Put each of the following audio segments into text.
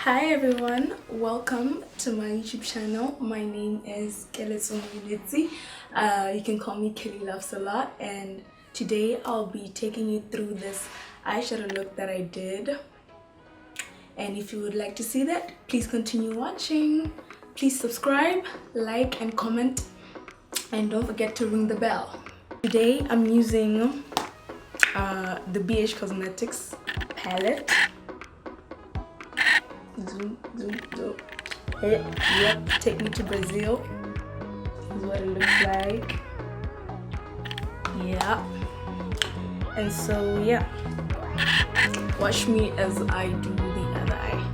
Hi everyone, welcome to my YouTube channel. My name is Keletso. You can call me Kelly Laughs Alot, and today I'll be taking you through this eyeshadow look that I did. And if you would like to see that, please continue watching. Please subscribe, like, and comment, and don't forget to ring the bell. Today I'm using the BH Cosmetics palette. Zoom. Yep, take me to Brazil. This is what it looks like. Yeah. And so yeah, watch me as I do the other eye.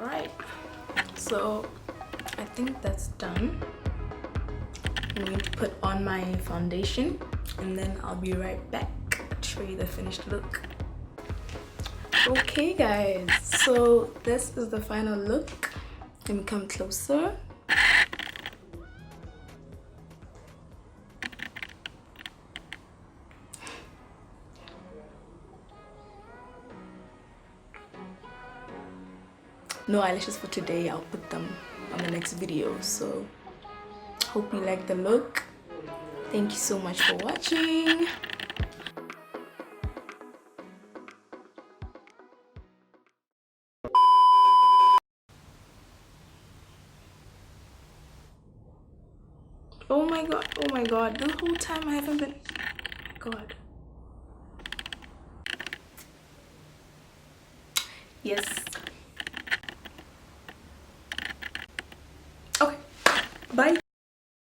Alright, so I think that's done. I'm going to put on my foundation and then I'll be right back to show you the finished look. Okay guys, so this is the final look. Let me come closer. No eyelashes for today, I'll put them on the next video. So hope you like the look. Thank you so much for watching. Oh my god, the whole time I haven't been, oh my god. Yes. Okay, bye.